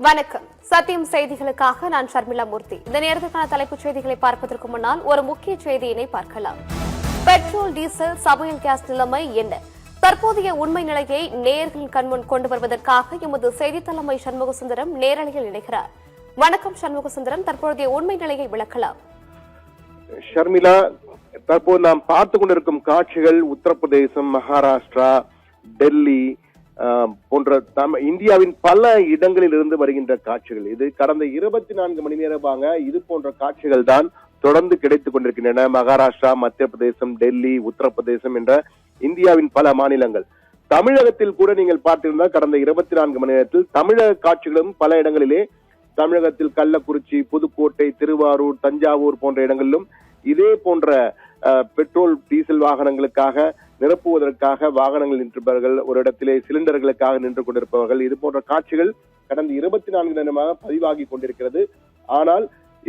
வணக்கம். சத்தியம் செய்திகளுக்காக நான் ஷர்மிளா மூர்த்தி. இந்த நேரத்துக்கான தலைப்புச் செய்திகளை பார்ப்பதற்கு முன்னால் ஒரு முக்கிய செய்தியினை பார்க்கலாம். பெட்ரோல், டீசல், சமையல் கேஸ் நிலைமை என்ன? தற்போதைய உண்மை நிலையை நேயர்களின் கண்முன் கொண்டு வருவதற்காக எமது செய்தி தலைமை சண்முகசுந்தரம் நேரலையில் இணைகிறார். வணக்கம் சண்முகசுந்தரம், தற்போதைய உண்மை நிலையை விளக்கலாம். ஷர்மிளா, தற்போது நாம் பார்த்துக் கொண்டிருக்கும் காட்சிகள் உத்தரப்பிரதேசம், மகாராஷ்டிரா, டெல்லி போன்ற இந்தியாவின் பல இடங்களில் இருந்து வருகின்ற காட்சிகள். இது கடந்த 24 மணி நேரமாக இது போன்ற காட்சிகள் தான் தொடர்ந்து கிடைத்துக் கொண்டிருக்கின்றன. மகாராஷ்டிரா, மத்திய பிரதேசம், டெல்லி, உத்தரப்பிரதேசம் என்ற இந்தியாவின் பல மாநிலங்கள். தமிழகத்தில் கூட நீங்கள் பார்த்திருந்தால் கடந்த 24 மணி நேரத்தில் தமிழக காட்சிகளும் பல இடங்களிலே, தமிழகத்தில் கள்ளக்குறிச்சி, புதுக்கோட்டை, திருவாரூர், தஞ்சாவூர் போன்ற இடங்களிலும் இதே போன்ற பெட்ரோல், டீசல் வாகனங்களுக்காக நிரப்புவதற்காக வாகனங்கள் நின்றிருப்பவர்கள், ஒரு இடத்திலே சிலிண்டர்களுக்காக நின்று கொண்டிருப்பவர்கள், இது போன்ற காட்சிகள் கடந்த 24 நேரமாக பதிவாகி கொண்டிருக்கிறது. ஆனால்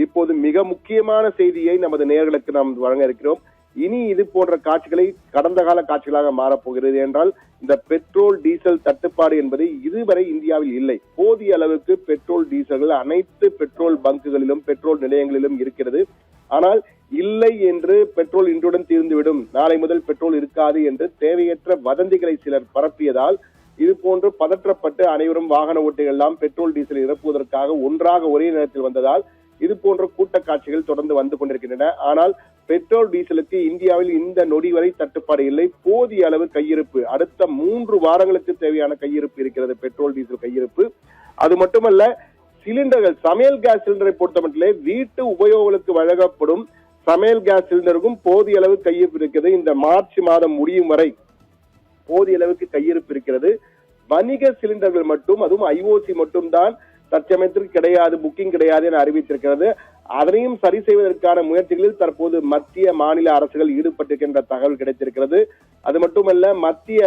இப்போது மிக முக்கியமான செய்தியை நமது நேயர்களுக்கு நாம் வழங்க இருக்கிறோம். இனி இது போன்ற காட்சிகளை கடந்த கால காட்சிகளாக மாறப்போகிறது. என்றால் இந்த பெட்ரோல், டீசல் தட்டுப்பாடு என்பது இதுவரை இந்தியாவில் இல்லை. போதிய அளவுக்கு பெட்ரோல், டீசல்கள் அனைத்து பெட்ரோல் பங்குகளிலும், பெட்ரோல் நிலையங்களிலும் இருக்கிறது. ஆனால் இல்லை என்று பெட்ரோல் இன்றுடன் தீர்ந்துவிடும், நாளை முதல் பெட்ரோல் இருக்காது என்று தேவையற்ற வதந்திகளை சிலர் பரப்பியதால் இது போன்று பதற்றப்பட்டு அனைவரும் வாகன ஓட்டிகள் எல்லாம் பெட்ரோல், டீசல் நிரப்புவதற்காக ஒன்றாக ஒரே நேரத்தில் வந்ததால் இது போன்ற கூட்ட காட்சிகள் தொடர்ந்து வந்து கொண்டிருக்கின்றன. ஆனால் பெட்ரோல், டீசலுக்கு இந்தியாவில் இந்த நொடி வரை தட்டுப்பாடு இல்லை. போதிய அளவு கையிருப்பு, அடுத்த 3 வாரங்களுக்கு தேவையான கையிருப்பு இருக்கிறது, பெட்ரோல், டீசல் கையிருப்பு. அது மட்டுமல்ல, சிலிண்டர்கள், சமையல் கேஸ் சிலிண்டரை பொறுத்தமட்டிலே வீட்டு உபயோகங்களுக்கு வழங்கப்படும் சமையல் கேஸ் சிலிண்டருக்கும் போதிய அளவு கையிருப்பு இருக்கிறது. இந்த மார்ச் மாதம் முடியும் வரை போதிய அளவுக்கு கையிருப்பு இருக்கிறது. வணிக சிலிண்டர்கள் மட்டும், அதுவும் ஐஓசி மட்டும் தான் தற்சமயத்திற்கு கிடையாது, புக்கிங் கிடையாது என அறிவித்திருக்கிறது. அதனையும் சரி செய்வதற்கான முயற்சிகளில் தற்போது மத்திய, மாநில அரசுகள் ஈடுபட்டிருக்கின்ற தகவல் கிடைத்திருக்கிறது. அது மட்டுமல்ல, மத்திய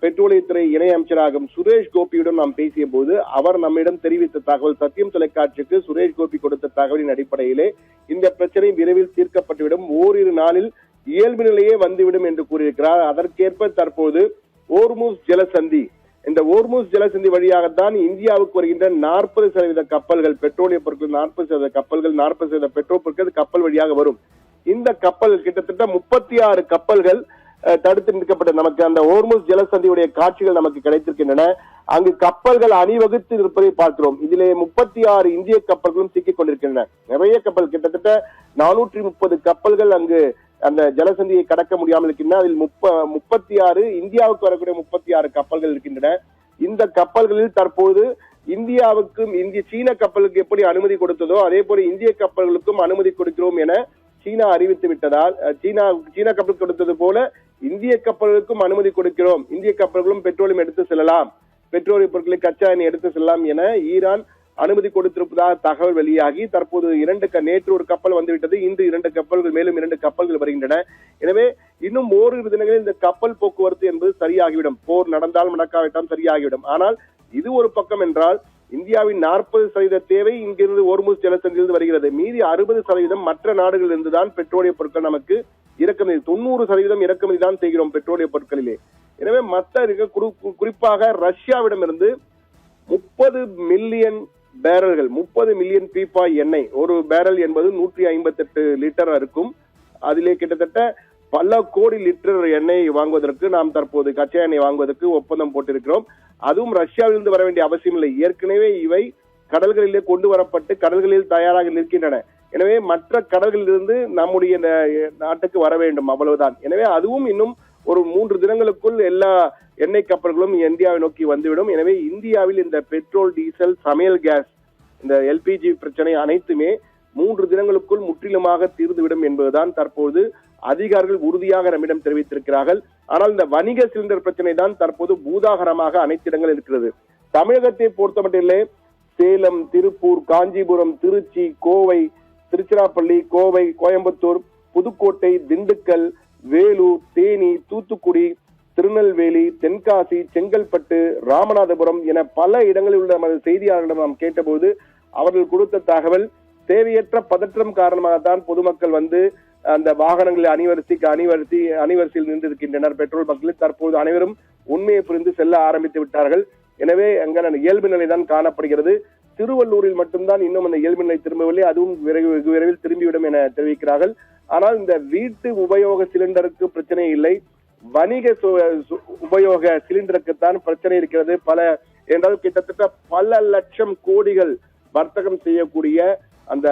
பெட்ரோலியத்துறை இணை அமைச்சராகும் சுரேஷ் கோபியுடன் நாம் பேசிய போது அவர் நம்மிடம் தெரிவித்த தகவல், சத்தியம் தொலைக்காட்சிக்கு சுரேஷ் கோபி கொடுத்த தகவலின் அடிப்படையிலே இந்த பிரச்சனை விரைவில் தீர்க்கப்பட்டுவிடும், ஓரிரு நாளில் இயல்பு நிலையே வந்துவிடும் என்று கூறியிருக்கிறார். அதற்கேற்ப தற்போது ஓர்முஸ் ஜலசந்தி, இந்த ஓர்முஸ் ஜலசந்தி வழியாகத்தான் இந்தியாவுக்கு வருகின்ற 40% கப்பல்கள், பெட்ரோலிய பொருட்கள் 40% கப்பல்கள், 40% பெட்ரோல் பொருட்கள் கப்பல் வழியாக வரும். இந்த கப்பல் கிட்டத்தட்ட 36 கப்பல்கள் தடுத்து நிற்கப்பட்ட நமக்கு அந்த ஓர்முஸ் ஜலசந்தியுடைய காட்சிகள் நமக்கு கிடைத்திருக்கின்றன. அங்கு கப்பல்கள் அணிவகுத்து இருப்பதை பார்க்கிறோம். இதிலே 36 இந்திய கப்பல்களும் சிக்கிக் கொண்டிருக்கின்றன. நிறைய கப்பல், கிட்டத்தட்ட 430 கப்பல்கள் அங்கு அந்த ஜலசந்தியை கடக்க முடியாமல் இருக்கின்றன. அதில் 36 இந்தியாவுக்கு வரக்கூடிய 36 கப்பல்கள் இருக்கின்றன. இந்த கப்பல்களில் தற்போது இந்தியாவுக்கும் சீன கப்பலுக்கு எப்படி அனுமதி கொடுத்ததோ அதே போல இந்திய கப்பல்களுக்கும் அனுமதி கொடுக்கிறோம் என சீனா அறிவித்து விட்டதால், சீனா கப்பல் கொடுத்தது போல இந்திய கப்பல்களுக்கும் அனுமதி கொடுக்கிறோம், இந்திய கப்பல்களும் பெட்ரோலியம் எடுத்து செல்லலாம், பெட்ரோலிய பொருட்களை, கச்சா எண்ணெய் எடுத்து செல்லலாம் என ஈரான் அனுமதி கொடுத்திருப்பதாக தகவல் வெளியாகி தற்போது நேற்று ஒரு கப்பல் வந்துவிட்டது. இன்று 2 கப்பல்கள், மேலும் 2 கப்பல்கள் வருகின்றன. எனவே இன்னும் ஓரிரு தினங்களில் இந்த கப்பல் போக்குவரத்து என்பது சரியாகிவிடும். போர் நடந்தால் நடக்காவிட்டால் சரியாகிவிடும். ஆனால் இது ஒரு பக்கம் என்றால், இந்தியாவின் 40% தேவை இங்கிருந்து ஓர்முஸ் ஜலசந்தியிலிருந்து வருகிறது. மீதி 60% மற்ற நாடுகளில் இருந்துதான் பெட்ரோலிய பொருட்கள் நமக்கு இறக்குமதி. 90% இறக்குமதி தான் செய்கிறோம் பெட்ரோலிய பொருட்களிலே. எனவே மற்ற குறிப்பாக ரஷ்யாவிடமிருந்து 30 மில்லியன் பேரல்கள், 30 மில்லியன் பீப்பாய் எண்ணெய், ஒரு பேரல் என்பது 158 லிட்டர் இருக்கும். அதிலே கிட்டத்தட்ட பல கோடி லிட்டர் எண்ணெய் வாங்குவதற்கு நாம் தற்போது கச்சா எண்ணெய் வாங்குவதற்கு ஒப்பந்தம் போட்டிருக்கிறோம். அதுவும் ரஷ்யாவிலிருந்து வர வேண்டிய அவசியம் இல்லை. ஏற்கனவே இவை கடல்களிலே கொண்டு வரப்பட்டு கடல்களில் தயாராக நிற்கின்றன. எனவே மற்ற கடல்களிலிருந்து நம்முடைய நாட்டுக்கு வர வேண்டும், அவ்வளவுதான். எனவே அதுவும் இன்னும் ஒரு 3 தினங்களுக்குள் எல்லா எண்ணெய் கப்பல்களும் இந்தியாவை நோக்கி வந்துவிடும். எனவே இந்தியாவில் இந்த பெட்ரோல், டீசல், சமையல் கேஸ், இந்த எல்பிஜி பிரச்சனை அனைத்துமே 3 தினங்களுக்குள் முற்றிலுமாக தீர்ந்துவிடும் என்பதுதான் தற்போது அதிகாரிகள் உறுதியாக நம்மிடம் தெரிவித்திருக்கிறார்கள். ஆனால் இந்த வணிக சிலிண்டர் பிரச்சனை தான் தற்போது பூதாகரமாக அனைத்து இடங்களில் இருக்கிறது. தமிழகத்தை பொறுத்தமட்டிலே சேலம், திருப்பூர், காஞ்சிபுரம், திருச்சி, கோவை, திருச்சிராப்பள்ளி, கோவை, கோயம்புத்தூர், புதுக்கோட்டை, திண்டுக்கல், வேலூர், தேனி, தூத்துக்குடி, திருநெல்வேலி, தென்காசி, செங்கல்பட்டு, ராமநாதபுரம் என பல இடங்களில் உள்ள நமது செய்தியாளர்களிடம் நாம் கேட்டபோது அவர்கள் கொடுத்த தகவல், தேவையற்ற பதற்றம் காரணமாகத்தான் பொதுமக்கள் வந்து அந்த வாகனங்களில் அணிவரிசையில் நின்றிருக்கின்றனர் பெட்ரோல் பங்கில். தற்போது அனைவரும் உண்மையை புரிந்து செல்ல ஆரம்பித்து விட்டார்கள். எனவே அங்கான இயல்பு நிலைதான் காணப்படுகிறது. திருவள்ளூரில் மட்டும்தான் இன்னும் அந்த இயல்பு நிலை திரும்பவில்லை. அதுவும் வெகு விரைவில் திரும்பிவிடும் என தெரிவிக்கிறார்கள். ஆனால் இந்த வீட்டு உபயோக சிலிண்டருக்கு பிரச்சனை இல்லை, வணிக உபயோக சிலிண்டருக்குத்தான் பிரச்சனை இருக்கிறது. என்றால் கிட்டத்தட்ட பல லட்சம் கோடிகள் வர்த்தகம் செய்யக்கூடிய அந்த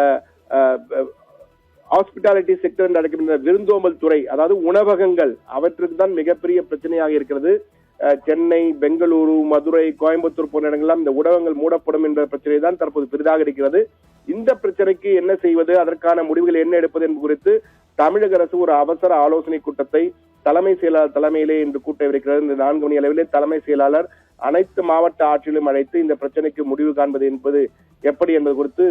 ஹாஸ்பிட்டாலிட்டி செக்டர் நடக்கின்ற விருந்தோம்பல் துறை, அதாவது உணவகங்கள், அவற்றுக்கு தான் மிகப்பெரிய பிரச்சனையாக இருக்கிறது. சென்னை, பெங்களூரு, மதுரை, கோயம்புத்தூர் போன்ற இடங்கள்லாம் இந்த உணவகங்கள் மூடப்படும் என்ற பிரச்சனை தான் தற்போது பெரிதாக இருக்கிறது. இந்த பிரச்சனைக்கு என்ன செய்வது, அதற்கான முடிவுகள் என்ன எடுப்பது என்பது குறித்து தமிழக அரசு ஒரு அவசர ஆலோசனை கூட்டத்தை தலைமை செயலாளர் தலைமையிலே இன்று கூட்டவிருக்கிறது. இந்த 4 மணி அளவிலே தலைமை செயலாளர் அனைத்து மாவட்ட ஆட்சியிலும் அழைத்து இந்த பிரச்சனைக்கு முடிவு காண்பது என்பது எப்படி என்பது குறித்து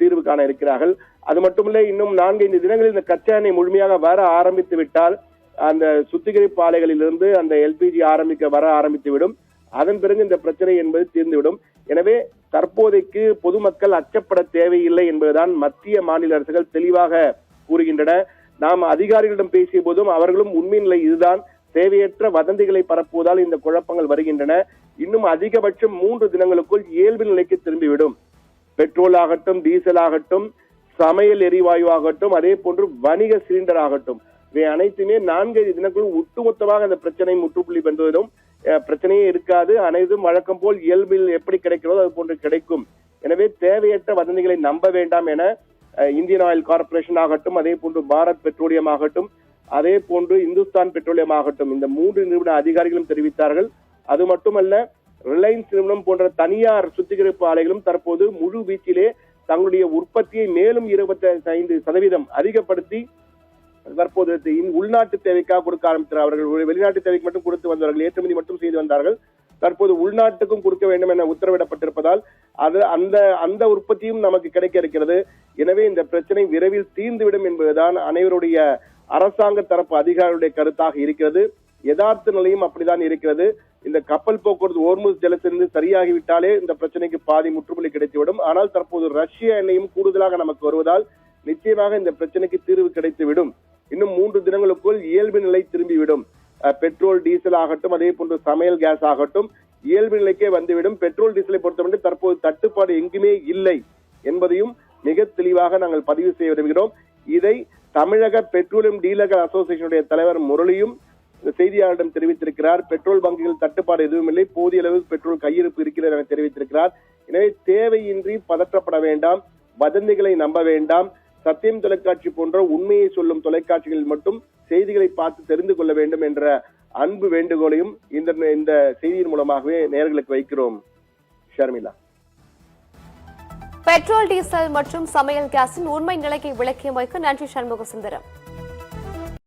தீர்வு காண இருக்கிறார்கள். அது மட்டுமில்லை, இன்னும் 4-5 தினங்களில் இந்த கச்சா எண்ணெய் முழுமையாக வர ஆரம்பித்து விட்டால் அந்த சுத்திகரிப்பு ஆலைகளிலிருந்து அந்த எல்பிஜி வர ஆரம்பித்து விடும். அதன் பிறகு இந்த பிரச்சனை என்பது தீர்ந்துவிடும். எனவே தற்போதைக்கு பொதுமக்கள் அச்சப்பட தேவையில்லை என்பதுதான் மத்திய மாநில அரசுகள் தெளிவாக கூறுகின்றன. நாம் அதிகாரிகளிடம் பேசிய போதும் அவர்களும் உண்மை நிலை இதுதான், தேவையற்ற வதந்திகளை பரப்புவதால் இந்த குழப்பங்கள் வருகின்றன. இன்னும் அதிகபட்சம் 3 தினங்களுக்குள் இயல்பு நிலைக்கு திரும்பிவிடும். பெட்ரோல் ஆகட்டும், டீசல் ஆகட்டும், சமையல் எரிவாயு ஆகட்டும், அதே போன்று வணிக சிலிண்டர் ஆகட்டும், இவை அனைத்துமே 4-5 தினங்களும் ஒட்டுமொத்தமாக அந்த பிரச்சனை முற்றுப்புள்ளி பெறுவதும் பிரச்சனையே இருக்காது. அனைத்தும் வழக்கம் போல் இயல்பில் எப்படி கிடைக்கிறதோ அது போன்று கிடைக்கும். எனவே தேவையற்ற வதந்திகளை நம்ப வேண்டாம் என இந்தியன் ஆயில் கார்பரேஷன் ஆகட்டும், அதே போன்று பாரத் பெட்ரோலியம் ஆகட்டும், அதே போன்று இந்துஸ்தான் பெட்ரோலியம் ஆகட்டும், இந்த 3 நிறுவன அதிகாரிகளும் தெரிவித்தார்கள். அது மட்டுமல்ல, ரிலையன்ஸ் நிறுவனம் போன்ற தனியார் சுத்திகரிப்பு ஆலைகளும் தற்போது முழு வீச்சிலே தங்களுடைய உற்பத்தியை மேலும் 25% அதிகப்படுத்தி தற்போது உள்நாட்டு தேவைக்காக கொடுக்க ஆரம்பித்தார். அவர்கள் வெளிநாட்டு தேவைக்கு மட்டும் கொடுத்து வந்தார்கள், ஏற்றுமதி மட்டும் செய்து வந்தார்கள். தற்போது உள்நாட்டுக்கும் கொடுக்க வேண்டும் என உத்தரவிடப்பட்டிருப்பதால் அந்த உற்பத்தியும் நமக்கு கிடைக்க இருக்கிறது. எனவே இந்த பிரச்சனை விரைவில் தீர்ந்துவிடும் என்பதுதான் அனைவருடைய அரசாங்க தரப்பு அதிகாரிகளுடைய கருத்தாக இருக்கிறது. யதார்த்த நிலையும் அப்படிதான் இருக்கிறது. இந்த கப்பல் போக்குவரத்து ஓர்முஸ் ஜலத்திலிருந்து சரியாகிவிட்டாலே இந்த பிரச்சனைக்கு பாதி முற்றுப்புள்ளி கிடைத்துவிடும். ஆனால் தற்போது ரஷ்ய எண்ணெயும் கூடுதலாக நமக்கு வருவதால் நிச்சயமாக இந்த பிரச்சனைக்கு தீர்வு கிடைத்துவிடும். இன்னும் 3 தினங்களுக்குள் இயல்பு நிலை திரும்பிவிடும். பெட்ரோல், டீசல் ஆகட்டும், அதே போன்று சமையல் கேஸ் ஆகட்டும் இயல்பு நிலைக்கே வந்துவிடும். பெட்ரோல், டீசலை பொறுத்தவரை தற்போது தட்டுப்பாடு எங்குமே இல்லை என்பதையும் மிக தெளிவாக நாங்கள் பதிவு செய்ய விரும்புகிறோம். இதை தமிழக பெட்ரோலியம் டீலர்கள் அசோசியேஷனுடைய தலைவர் முரளியும் செய்தியாளரிடம் தெரிவித்திருக்கிறார். பெட்ரோல் பங்குகள் தட்டுப்பாடு எதுவும் இல்லை, போதிய அளவு பெட்ரோல் கையிருப்பு இருக்கிறது என தெரிவித்திருக்கிறார். எனவே தேவையின்றி பதற்றப்பட வேண்டாம், வதந்திகளை நம்ப வேண்டாம். சத்தியம் தொலைக்காட்சி போன்ற உண்மையை சொல்லும் தொலைக்காட்சிகளில் மட்டும் செய்திகளை பார்த்து தெரிந்து கொள்ள வேண்டும் என்ற அன்பு வேண்டுகோளையும் இந்த செய்தியின் மூலமாகவே நேயர்களுக்கு வைக்கிறோம். ஷர்மிளா, பெட்ரோல், டீசல் மற்றும் சமையல் கேஸின் உண்மை நிலையை விளக்கியமைக்கு நன்றி சண்முக சுந்தரம்.